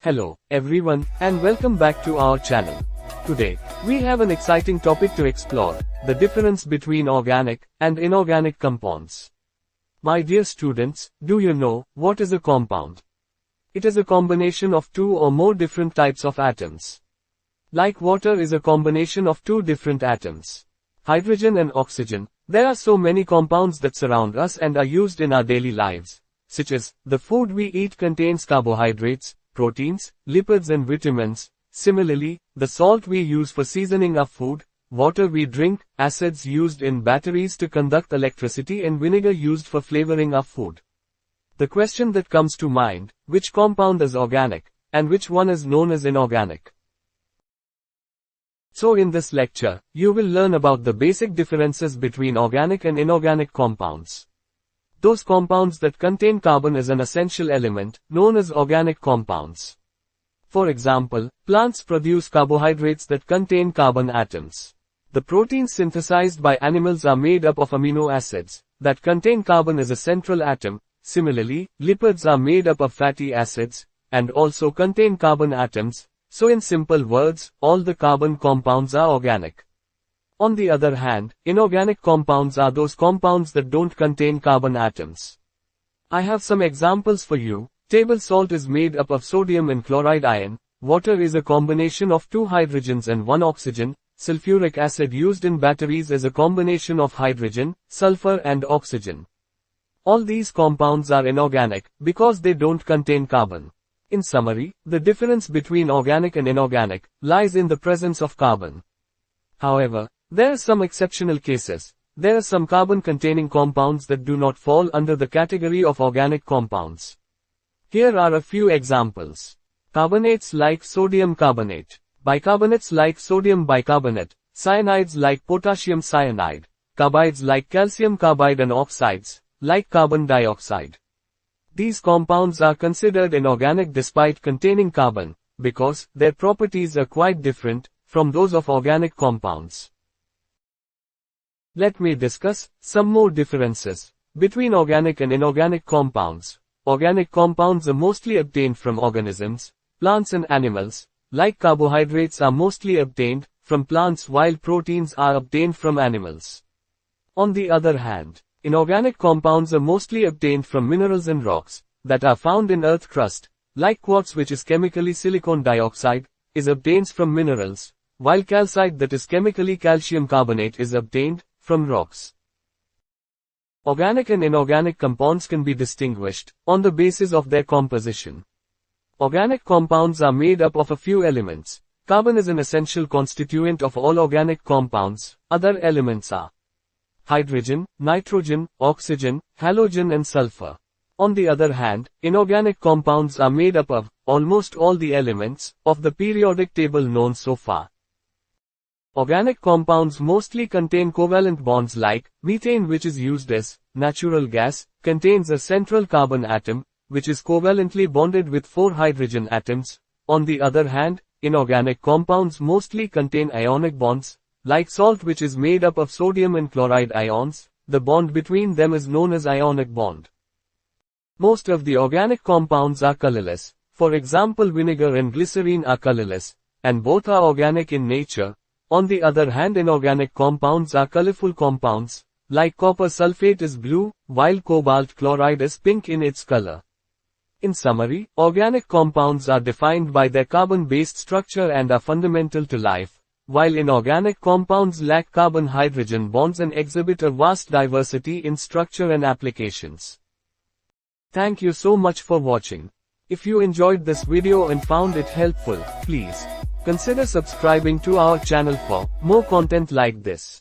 Hello, everyone, and welcome back to our channel. Today, we have an exciting topic to explore, the difference between organic and inorganic compounds. My dear students, do you know what is a compound? It is a combination of two or more different types of atoms. Like water is a combination of two different atoms. Hydrogen and oxygen. There are so many compounds that surround us and are used in our daily lives, such as, the food we eat contains carbohydrates, proteins, lipids and vitamins. Similarly, the salt we use for seasoning our food, water we drink, acids used in batteries to conduct electricity and vinegar used for flavoring our food. The question that comes to mind, which compound is organic, and which one is known as inorganic? So in this lecture, you will learn about the basic differences between organic and inorganic compounds. Those compounds that contain carbon as an essential element, known as organic compounds. For example, plants produce carbohydrates that contain carbon atoms. The proteins synthesized by animals are made up of amino acids, that contain carbon as a central atom. Similarly, lipids are made up of fatty acids, and also contain carbon atoms. So in simple words, all the carbon compounds are organic. On the other hand, inorganic compounds are those compounds that don't contain carbon atoms. I have some examples for you. Table salt is made up of sodium and chloride ion. Water is a combination of two hydrogens and one oxygen. Sulphuric acid used in batteries is a combination of hydrogen, sulphur and oxygen. All these compounds are inorganic, because they don't contain carbon. In summary, the difference between organic and inorganic lies in the presence of carbon. However, there are some exceptional cases. There are some carbon-containing compounds that do not fall under the category of organic compounds. Here are a few examples. Carbonates like sodium carbonate, bicarbonates like sodium bicarbonate, cyanides like potassium cyanide, carbides like calcium carbide and oxides, like carbon dioxide. These compounds are considered inorganic despite containing carbon, because their properties are quite different from those of organic compounds. Let me discuss some more differences between organic and inorganic compounds. Organic compounds are mostly obtained from organisms, plants and animals, like carbohydrates are mostly obtained from plants while proteins are obtained from animals. On the other hand, inorganic compounds are mostly obtained from minerals and rocks that are found in earth crust, like quartz, which is chemically silicon dioxide, is obtained from minerals, while calcite, that is chemically calcium carbonate, is obtained from rocks. Organic and inorganic compounds can be distinguished on the basis of their composition. Organic compounds are made up of a few elements. Carbon is an essential constituent of all organic compounds. Other elements are hydrogen, nitrogen, oxygen, halogen and sulfur. On the other hand, inorganic compounds are made up of almost all the elements of the periodic table known so far. Organic compounds mostly contain covalent bonds, like methane, which is used as natural gas, contains a central carbon atom, which is covalently bonded with 4 hydrogen atoms. On the other hand, inorganic compounds mostly contain ionic bonds, like salt, which is made up of sodium and chloride ions. The bond between them is known as ionic bond. Most of the organic compounds are colorless. For example, vinegar and glycerine are colorless, and both are organic in nature. On the other hand, inorganic compounds are colorful compounds, like copper sulfate is blue, while cobalt chloride is pink in its color. In summary, organic compounds are defined by their carbon-based structure and are fundamental to life, while inorganic compounds lack carbon-hydrogen bonds and exhibit a vast diversity in structure and applications. Thank you so much for watching. If you enjoyed this video and found it helpful, please consider subscribing to our channel for more content like this.